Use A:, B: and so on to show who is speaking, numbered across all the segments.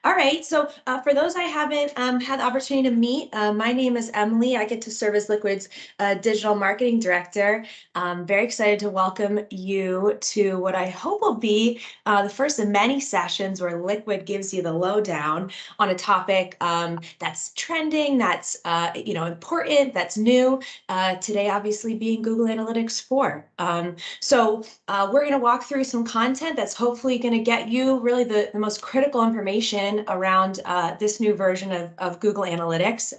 A: All right, so for those I haven't had the opportunity to meet, my name is Emily. I get to serve as Liquid's digital marketing director. I'm very excited to welcome you to what I hope will be the first of many sessions where Liquid gives you the lowdown on a topic that's trending, that's important, that's new. Today, obviously, being Google Analytics 4. So we're going to walk through some content that's hopefully going to get you really the most critical information around this new version of Google Analytics.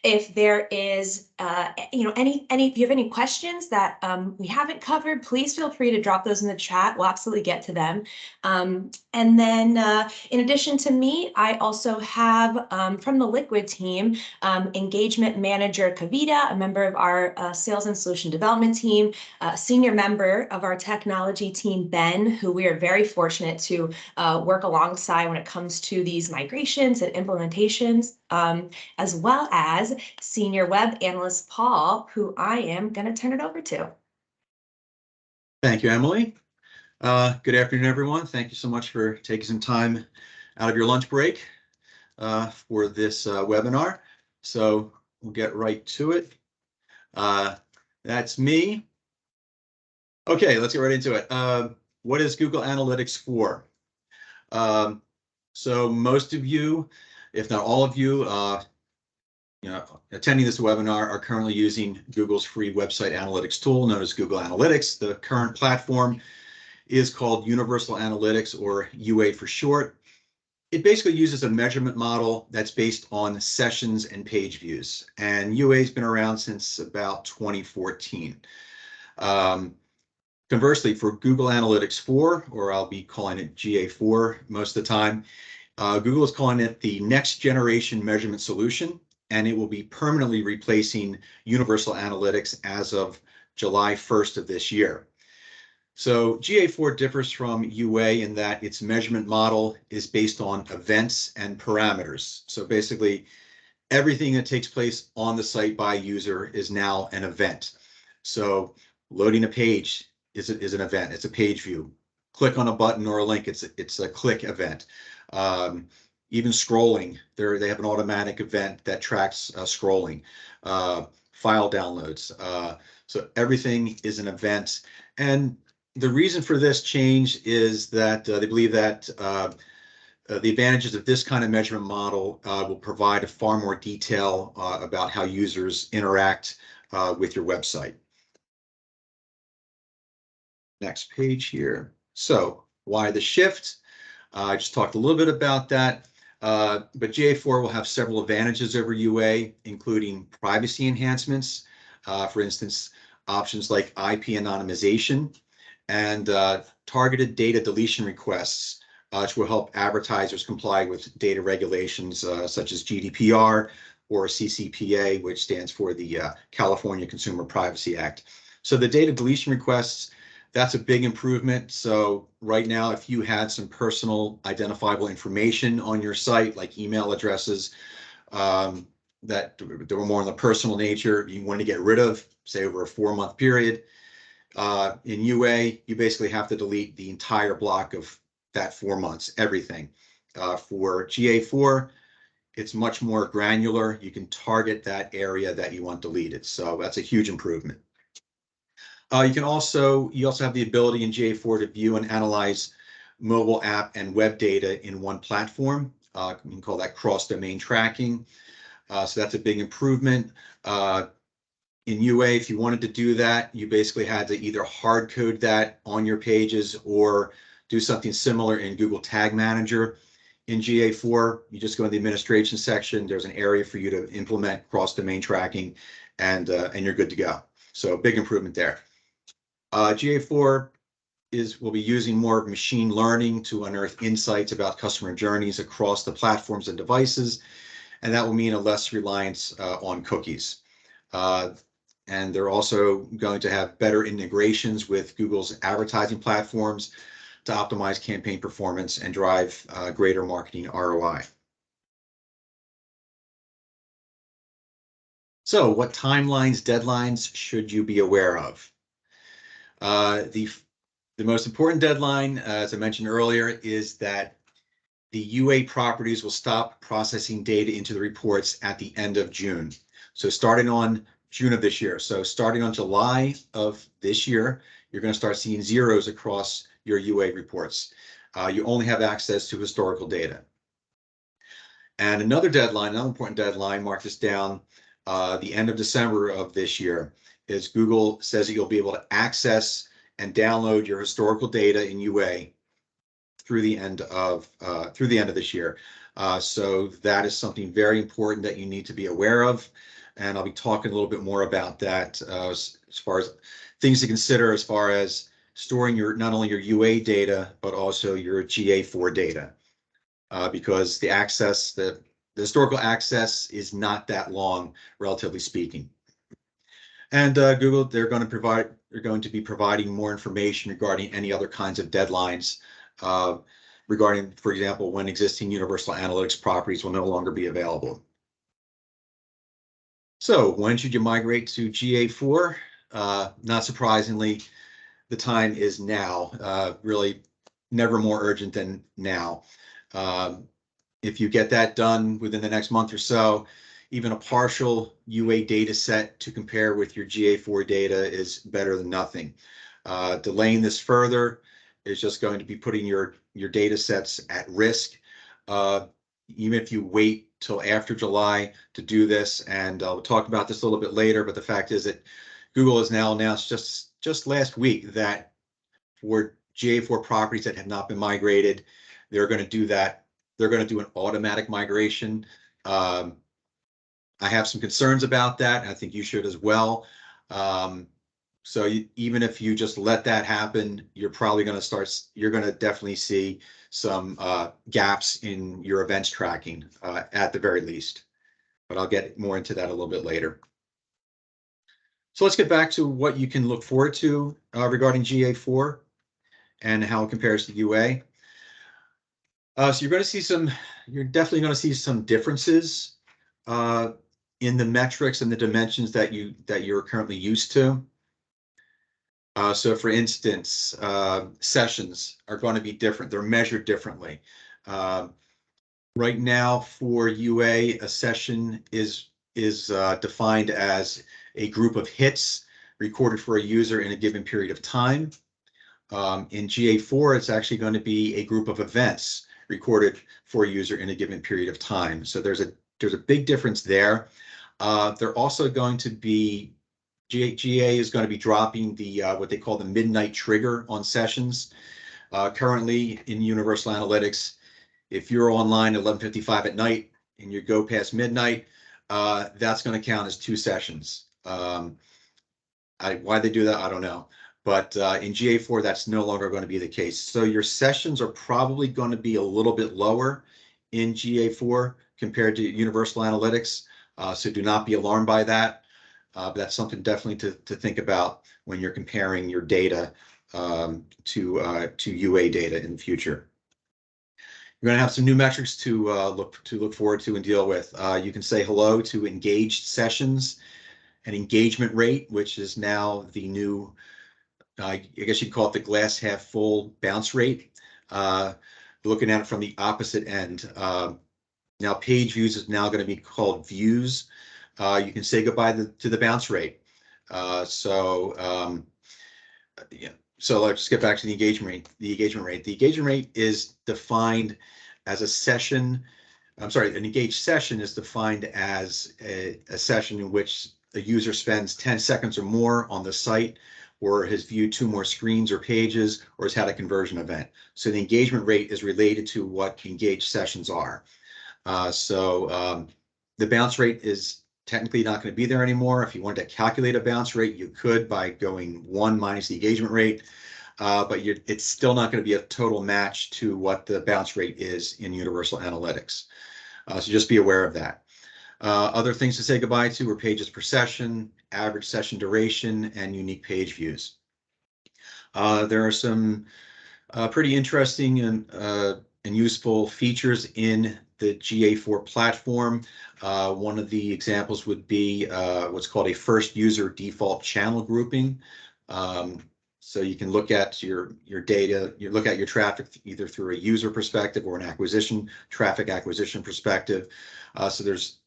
A: If there is, if you have any questions that we haven't covered, please feel free to drop those in the chat. We'll absolutely get to them. And then in addition to me, I also have from the Liquid team, engagement manager Kavita, a member of our sales and solution development team, a senior member of our technology team, Ben, who we are very fortunate to work alongside when it comes to these migrations and implementations, as well as senior web analyst Paul, who I am going to turn it over to.
B: Thank you, Emily. Good afternoon, everyone. Thank you so much for taking some time out of your lunch break for this webinar. So we'll get right to it. That's me. Okay, let's get right into it. What is Google Analytics 4? So most of you, if not all of you, attending this webinar are currently using Google's free website analytics tool known as Google Analytics. The current platform is called Universal Analytics, or UA for short. It basically uses a measurement model that's based on sessions and page views, and UA has been around since about 2014. Conversely, for Google Analytics 4, or I'll be calling it GA4 most of the time, Google is calling it the next generation measurement solution, and it will be permanently replacing Universal Analytics as of July 1st of this year. So GA4 differs from UA in that its measurement model is based on events and parameters. So basically, everything that takes place on the site by a user is now an event. So loading a page is an event. It's a page view. Click on a button or a link. It's a click event. Even scrolling, they have an automatic event that tracks scrolling. File downloads. So everything is an event. And the reason for this change is that they believe that the advantages of this kind of measurement model will provide a far more detail about how users interact with your website. Next page here. So why the shift? I just talked a little bit about that, but GA4 will have several advantages over UA, including privacy enhancements. For instance, options like IP anonymization and targeted data deletion requests, which will help advertisers comply with data regulations such as GDPR or CCPA, which stands for the California Consumer Privacy Act. So the data deletion requests, that's a big improvement. So right now, if you had some personal identifiable information on your site, like email addresses that were more on the personal nature, you want to get rid of, say over a 4-month period, in UA, you basically have to delete the entire block of that 4 months, everything. For GA4, it's much more granular. You can target that area that you want deleted. So that's a huge improvement. You also have the ability in GA4 to view and analyze mobile app and web data in one platform. You can call that cross-domain tracking. So that's a big improvement. In UA, if you wanted to do that, you basically had to either hard code that on your pages or do something similar in Google Tag Manager. In GA4, you just go in the administration section. There's an area for you to implement cross-domain tracking, and you're good to go. So big improvement there. GA4 will be using more of machine learning to unearth insights about customer journeys across the platforms and devices, and that will mean a less reliance on cookies. And they're also going to have better integrations with Google's advertising platforms to optimize campaign performance and drive greater marketing ROI. So what timelines, deadlines should you be aware of? The most important deadline, as I mentioned earlier, is that the UA properties will stop processing data into the reports at the end of June. So starting on June of this year. So starting on July of this year, you're going to start seeing zeros across your UA reports. You only have access to historical data. And another deadline, another important deadline, mark this down, the end of December of this year, is Google says that you'll be able to access and download your historical data in UA through the end of this year. So that is something very important that you need to be aware of, and I'll be talking a little bit more about that as far as things to consider as far as storing your not only your UA data but also your GA4 data, because the historical access is not that long, relatively speaking. And Google, they're going to be providing more information regarding any other kinds of deadlines regarding, for example, when existing Universal Analytics properties will no longer be available. So when should you migrate to GA4? Not surprisingly, the time is now. Really, never more urgent than now. If you get that done within the next month or so, even a partial UA data set to compare with your GA4 data is better than nothing. Delaying this further is just going to be putting your data sets at risk. Even if you wait till after July to do this, and we'll talk about this a little bit later, but the fact is that Google has now announced just last week that for GA4 properties that have not been migrated, they're going to do that. They're going to do an automatic migration. I have some concerns about that, and I think you should as well. So even if you just let that happen, you're probably going to definitely see some gaps in your events tracking at the very least. But I'll get more into that a little bit later. So let's get back to what you can look forward to regarding GA4 and how it compares to UA. So you're definitely going to see some differences in the metrics and the dimensions that you're currently used to. So for instance, sessions are going to be different. They're measured differently. Right now for UA, a session is defined as a group of hits recorded for a user in a given period of time. In GA4, it's actually going to be a group of events recorded for a user in a given period of time. So there's a big difference there. They're also going to be GA is going to be dropping the what they call the midnight trigger on sessions. Currently in Universal Analytics, if you're online at 11:55 at night and you go past midnight, that's going to count as 2 sessions. Why they do that, I don't know. But in GA4, that's no longer going to be the case. So your sessions are probably going to be a little bit lower in GA4 compared to Universal Analytics. So do not be alarmed by that. But that's something definitely to think about when you're comparing your data to UA data in the future. You're going to have some new metrics to look forward to and deal with. You can say hello to engaged sessions and engagement rate, which is now the new, I guess you'd call it the glass half full bounce rate. Looking at it from the opposite end. Now page views is now going to be called views. You can say goodbye to the bounce rate. So let's get back to the engagement rate. The engagement rate is defined as a session. I'm sorry, an engaged session is defined as a session in which a user spends 10 seconds or more on the site, or has viewed 2 more screens or pages, or has had a conversion event. So the engagement rate is related to what engaged sessions are. The bounce rate is technically not going to be there anymore. If you wanted to calculate a bounce rate, you could by going 1 minus the engagement rate, but it's still not going to be a total match to what the bounce rate is in Universal Analytics. So just be aware of that. Other things to say goodbye to are pages per session, average session duration, and unique page views. There are some pretty interesting and useful features in the GA4 platform. One of the examples would be what's called a first user default channel grouping. So you can look at your data, you look at your traffic either through a user perspective or an traffic acquisition perspective. So there's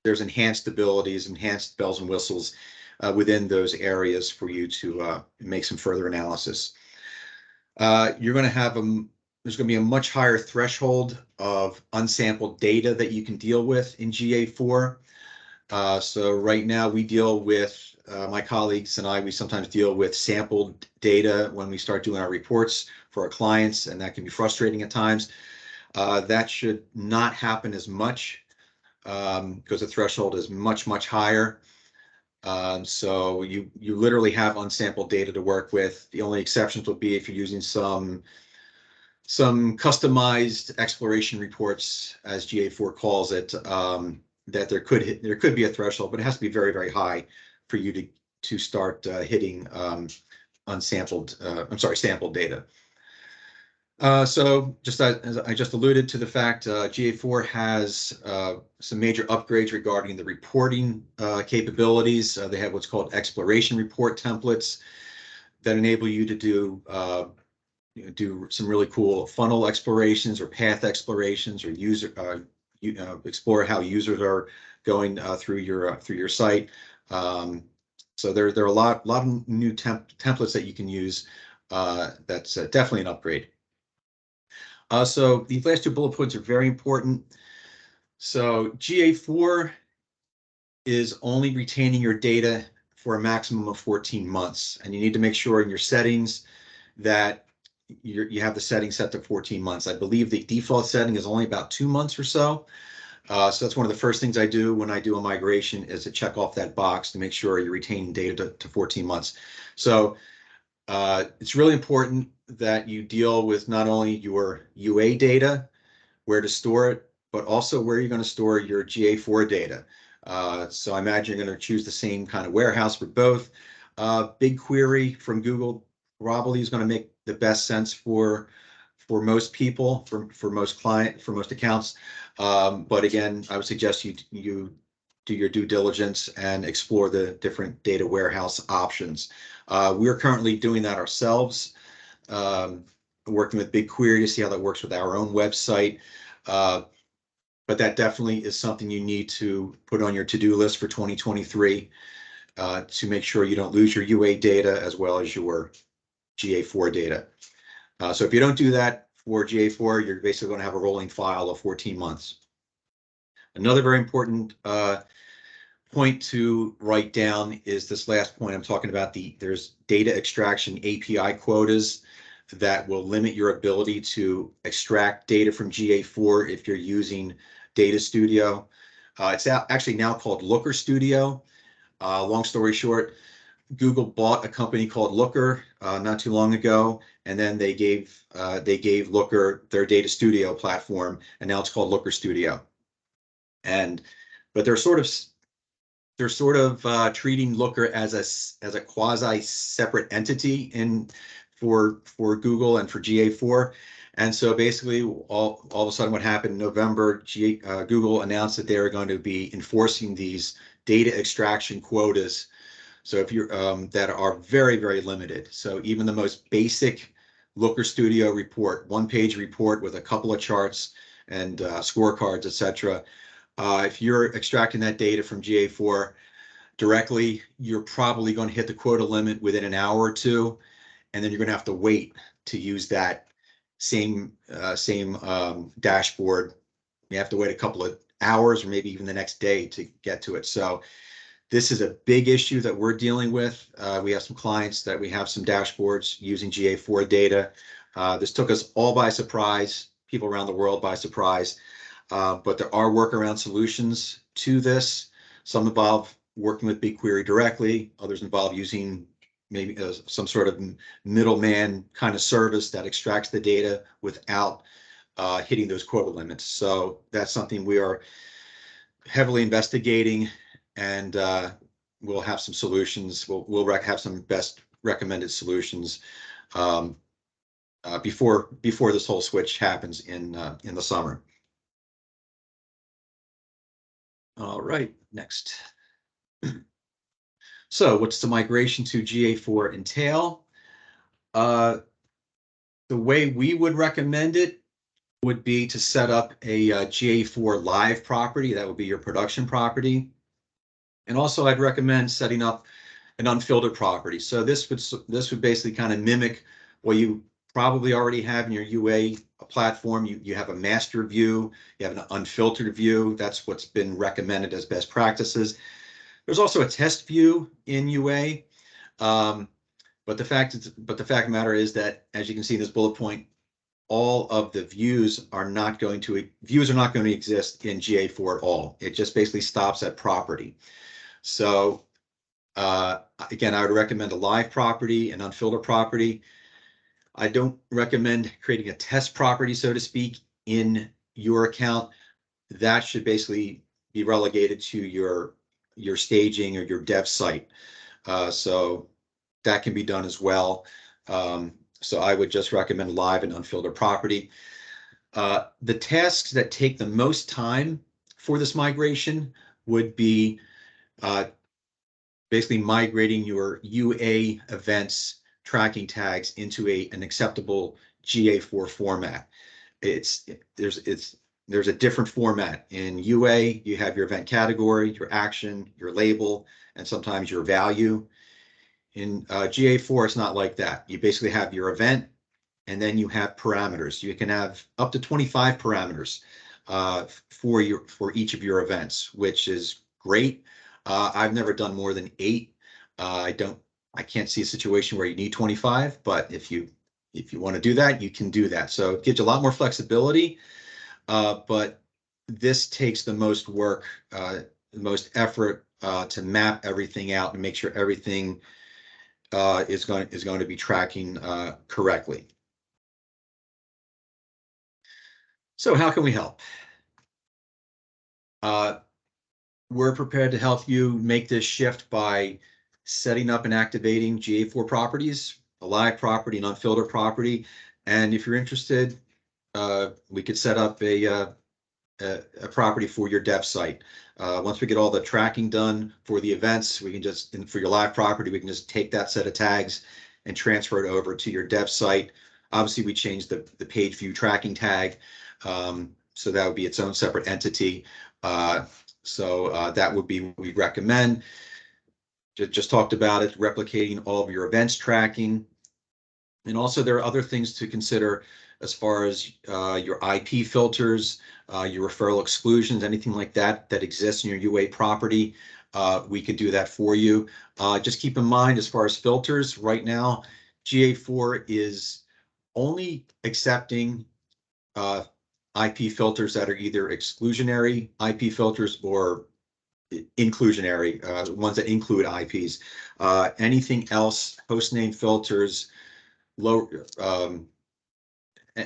B: enhanced abilities, enhanced bells and whistles within those areas for you to make some further analysis. You're going to have there's going to be a much higher threshold of unsampled data that you can deal with in GA4. So right now we deal with, my colleagues and we sometimes deal with sampled data when we start doing our reports for our clients, and that can be frustrating at times. That should not happen as much because the threshold is much, much higher. So you literally have unsampled data to work with. The only exceptions will be if you're using some customized exploration reports, as GA4 calls it, that there could be a threshold, but it has to be very, very high for you to start hitting sampled data. So just as I just alluded to the fact, GA4 has some major upgrades regarding the reporting capabilities. They have what's called exploration report templates that enable you to do some really cool funnel explorations or path explorations, or explore how users are going through your site. So there are a lot of new templates that you can use. That's definitely an upgrade. So these last two bullet points are very important. So GA4 is only retaining your data for a maximum of 14 months, and you need to make sure in your settings that you have the setting set to 14 months. I believe the default setting is only about 2 months or so. So that's one of the first things I do when I do a migration, is to check off that box to make sure you're retaining data to 14 months. So it's really important that you deal with not only your UA data, where to store it, but also where you're going to store your GA4 data. So I imagine you're going to choose the same kind of warehouse for both. BigQuery from Google probably is going to make the best sense for most people, for most accounts. But again, I would suggest you do your due diligence and explore the different data warehouse options. We're currently doing that ourselves, working with BigQuery to see how that works with our own website. But that definitely is something you need to put on your to-do list for 2023 to make sure you don't lose your UA data as well as your GA4 data. So if you don't do that for GA4, you're basically going to have a rolling file of 14 months. Another very important point to write down is this last point I'm talking about. There's data extraction API quotas that will limit your ability to extract data from GA4 if you're using Data Studio. It's actually now called Looker Studio. Long story short, Google bought a company called Looker not too long ago, and then they gave Looker their Data Studio platform, and now it's called Looker Studio. But they're sort of treating Looker as a quasi separate entity for Google and for GA4. And so basically, all of a sudden, what happened in November, Google announced that they are going to be enforcing these data extraction quotas. So if you're that are very, very limited. So even the most basic Looker Studio report, one-page report with a couple of charts and scorecards, etc. If you're extracting that data from GA4 directly, you're probably going to hit the quota limit within an hour or two, and then you're going to have to wait to use that same dashboard. You have to wait a couple of hours or maybe even the next day to get to it. So this is a big issue that we're dealing with. We have some clients that we have some dashboards using GA4 data. This took us all by surprise, people around the world by surprise. But there are workaround solutions to this. Some involve working with BigQuery directly. Others involve using maybe some sort of middleman kind of service that extracts the data without hitting those quota limits. So that's something we are heavily investigating, and we'll have some solutions. We'll have some best recommended solutions before this whole switch happens in the summer. All right, next. So what's the migration to GA4 entail? The way we would recommend it would be to set up a GA4 live property. That would be your production property. And also I'd recommend setting up an unfiltered property. So this would basically kind of mimic what you probably already have in your UA platform. You have a master view, you have an unfiltered view. That's what's been recommended as best practices. There's also a test view in UA. But the fact of the matter is that, as you can see in this bullet point, all of the views are not going to exist in GA4 at all. It just basically stops at property. So again, I would recommend a live property, an unfiltered property. I don't recommend creating a test property, so to speak, in your account. That should basically be relegated to your staging or your dev site. So that can be done as well. So I would just recommend live and unfiltered property. The tasks that take the most time for this migration would be basically migrating your UA events tracking tags into an acceptable GA4 format. There's a different format. In UA, you have your event category, your action, your label, and sometimes your value. In GA4, it's not like that. You basically have your event, and then you have parameters. You can have up to 25 parameters for each of your events, which is great. I've never done more than 8. I can't see a situation where you need 25, but if you want to do that, you can do that. So it gives you a lot more flexibility, but this takes the most work, the most effort to map everything out and make sure everything is going to be tracking correctly. So how can we help? We're prepared to help you make this shift by setting up and activating GA4 properties, a live property, an unfiltered property. And if you're interested, we could set up a property for your dev site. Once we get all the tracking done for the events, we can just, and for your live property, we can just take that set of tags and transfer it over to your dev site. Obviously, we changed the page view tracking tag, so that would be its own separate entity. So that would be what we recommend. Just talked about it, replicating all of your events tracking. And also there are other things to consider as far as your IP filters, your referral exclusions, anything like that that exists in your UA property. We could do that for you. Just keep in mind, as far as filters, right now, GA4 is only accepting IP filters that are either exclusionary IP filters or inclusionary, ones that include IPs. Anything else, hostname filters,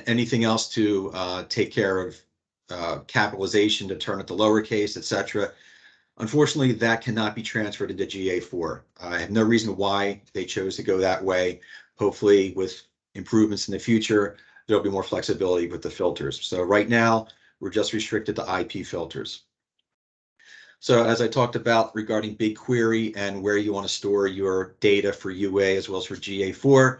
B: anything else to take care of capitalization to turn it to lowercase, etc. Unfortunately, that cannot be transferred into GA4. I have no reason why they chose to go that way. Hopefully, with improvements in the future, there'll be more flexibility with the filters. So right now, we're just restricted to IP filters. So as I talked about regarding BigQuery and where you want to store your data for UA as well as for GA4,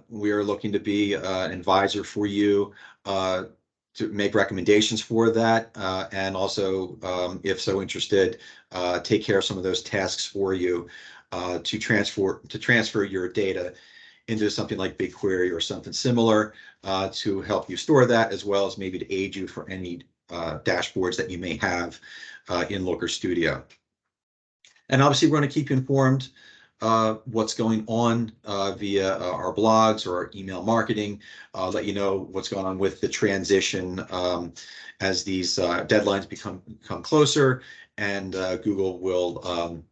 B: we are looking to be an advisor for you to make recommendations for that, and also, if so interested, take care of some of those tasks for you to transfer your data into something like BigQuery or something similar to help you store that, as well as maybe to aid you for any dashboards that you may have in Looker Studio. And obviously, we're going to keep you informed what's going on via our blogs or our email marketing, let you know what's going on with the transition as these deadlines become closer, and Google will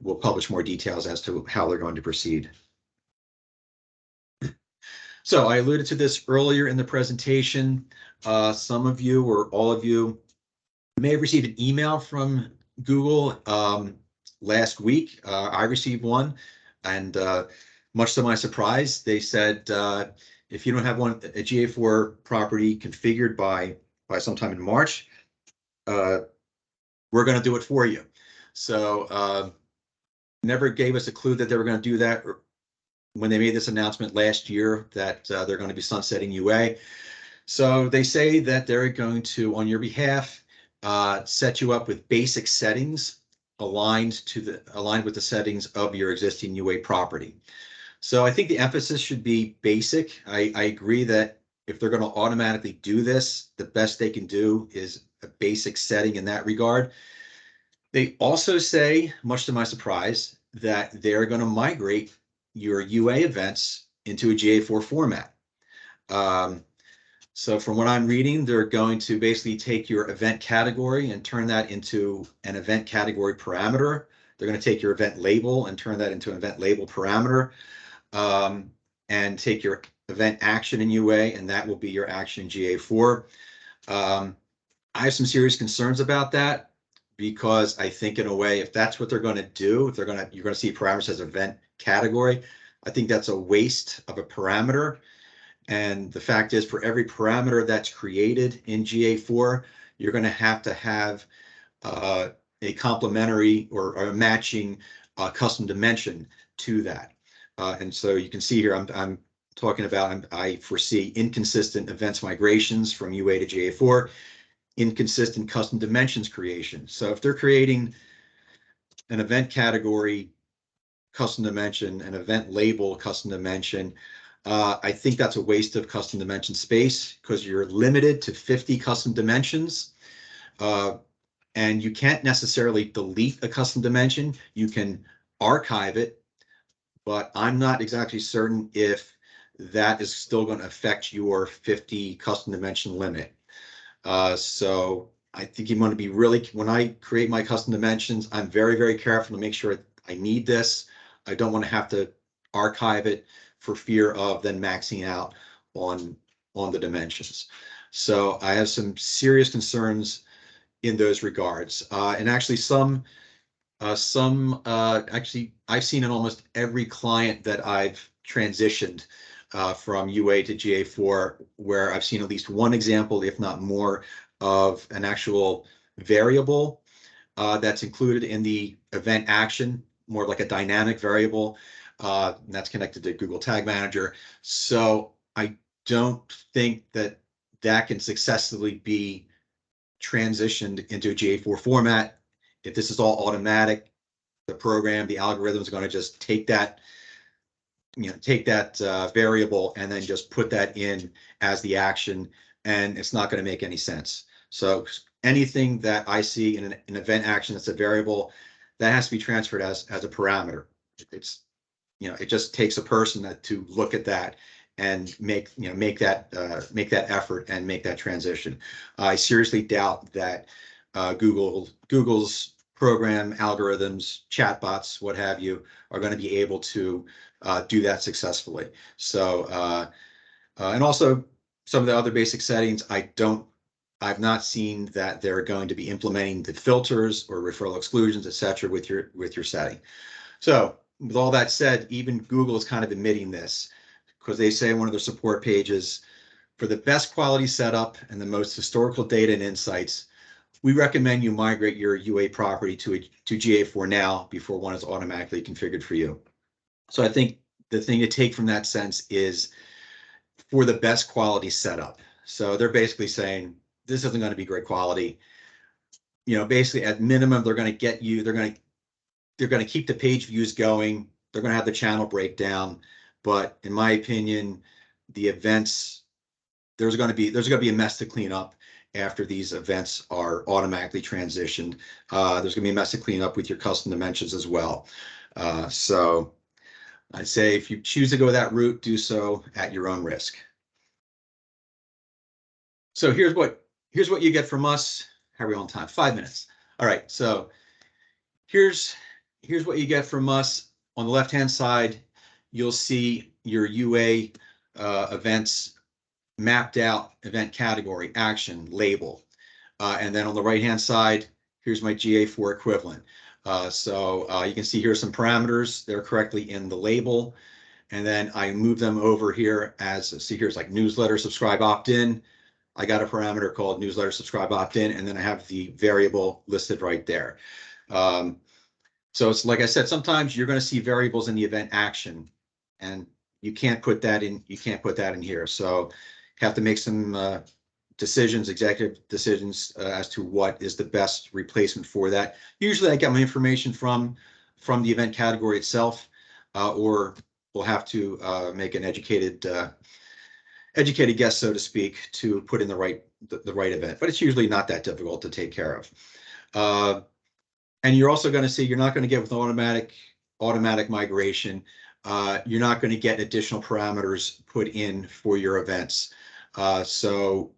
B: will publish more details as to how they're going to proceed. So I alluded to this earlier in the presentation. Some of you or all of you may have received an email from Google last week. I received one, and much to my surprise, they said if you don't have a GA4 property configured by sometime in March, we're going to do it for you. So never gave us a clue that they were going to do that when they made this announcement last year that they're going to be sunsetting UA. So they say that they're going to, on your behalf, set you up with basic settings aligned with the settings of your existing UA property. So I think the emphasis should be basic. I agree that if they're going to automatically do this, the best they can do is a basic setting in that regard. They also say, much to my surprise, that they're going to migrate your UA events into a GA4 format. So from what I'm reading, they're going to basically take your event category and turn that into an event category parameter. They're going to take your event label and turn that into an event label parameter, and take your event action in UA, and that will be your action in GA4. I have some serious concerns about that, because I think in a way, if that's what they're going to do, if you're going to see parameters as event category, I think that's a waste of a parameter. And the fact is, for every parameter that's created in GA4, you're going to have a complementary or a matching custom dimension to that. And so you can see here, I'm talking about, I foresee inconsistent events migrations from UA to GA4, inconsistent custom dimensions creation. So if they're creating an event category custom dimension, an event label custom dimension, I think that's a waste of custom dimension space, because you're limited to 50 custom dimensions. And you can't necessarily delete a custom dimension. You can archive it, but I'm not exactly certain if that is still going to affect your 50 custom dimension limit. So I think you want to be really, when I create my custom dimensions, I'm very, very careful to make sure I need this. I don't want to have to archive it for fear of then maxing out on the dimensions. So I have some serious concerns in those regards. And actually actually I've seen in almost every client that I've transitioned from UA to GA4, where I've seen at least one example, if not more, of an actual variable that's included in the event action, more like a dynamic variable, that's connected to Google Tag Manager. So I don't think that that can successfully be transitioned into a GA4 format. If this is all automatic, the program, the algorithm is going to just take that, variable and then just put that in as the action, and it's not going to make any sense. So anything that I see in an event action that's a variable, that has to be transferred as a parameter. It's, it just takes a person to look at that and make that effort and make that transition. I seriously doubt that Google's program, algorithms, chatbots, what have you, are going to be able to do that successfully. So, and also some of the other basic settings, I've not seen that they're going to be implementing the filters or referral exclusions, etc., with your setting. So with all that said, even Google is kind of admitting this, because they say in one of their support pages, for the best quality setup and the most historical data and insights, we recommend you migrate your UA property to GA4 now before one is automatically configured for you. So I think the thing to take from that sense is for the best quality setup. So they're basically saying this isn't going to be great quality. Basically at minimum, they're going to get you, they're going to keep the page views going. They're going to have the channel breakdown. But in my opinion, the events, there's going to be a mess to clean up after these events are automatically transitioned. There's going to be a mess to clean up with your custom dimensions as well. So I'd say if you choose to go that route, do so at your own risk. So here's what you get from us. How are we on time? 5 minutes. All right. So here's what you get from us. On the left-hand side, you'll see your UA events mapped out, event category, action, label. And then on the right-hand side, here's my GA4 equivalent. So you can see here some parameters. They're correctly in the label. And then I move them over here as, see here's like newsletter, subscribe, opt-in. I got a parameter called newsletter, subscribe, opt-in, and then I have the variable listed right there. So it's like I said, sometimes you're going to see variables in the event action, and you can't put that in. You can't put that in here. So you have to make some decisions, executive decisions as to what is the best replacement for that. Usually, I get my information from the event category itself, or we'll have to make an educated guess, so to speak, to put in the right event. But it's usually not that difficult to take care of. And you're also going to see, you're not going to get with automatic migration. You're not going to get additional parameters put in for your events. So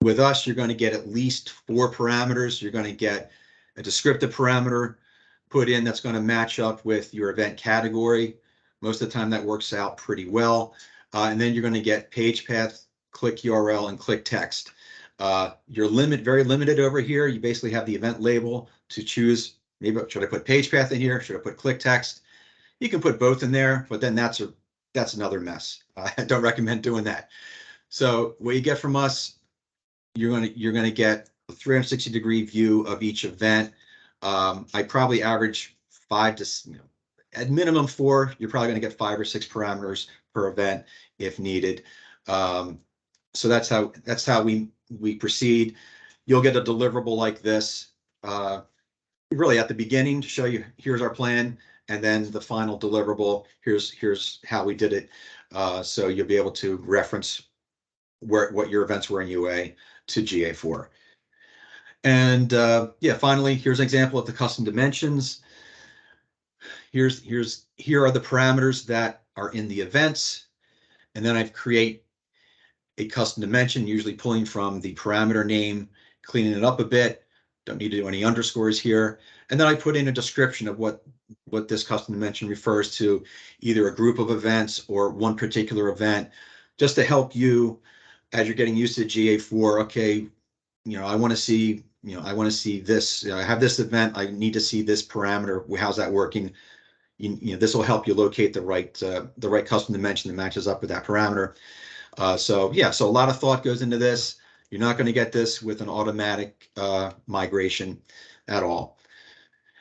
B: with us, you're going to get at least 4 parameters. You're going to get a descriptive parameter put in that's going to match up with your event category. Most of the time that works out pretty well. And then you're going to get page path, click URL, and click text. You're very limited over here. You basically have the event label to choose. Maybe should I put page path in here? Should I put click text? You can put both in there, but then that's another mess. I don't recommend doing that. So what you get from us, you're gonna get a 360-degree view of each event. I probably average 5 to, at minimum 4. You're probably gonna get 5 or 6 parameters per event if needed. So that's how we proceed. You'll get a deliverable like this, really at the beginning to show you, here's our plan, and then the final deliverable, here's how we did it. So you'll be able to reference what your events were in UA to GA4. And yeah, finally, here's an example of the custom dimensions. Here are the parameters that are in the events, and then I've create a custom dimension, usually pulling from the parameter name, cleaning it up a bit. Don't need to do any underscores here. And then I put in a description of what this custom dimension refers to, either a group of events or one particular event, just to help you as you're getting used to GA4. Okay, I want to see, this. I have this event. I need to see this parameter. How's that working? This will help you locate the right custom dimension that matches up with that parameter. So yeah, so a lot of thought goes into this. You're not going to get this with an automatic migration at all.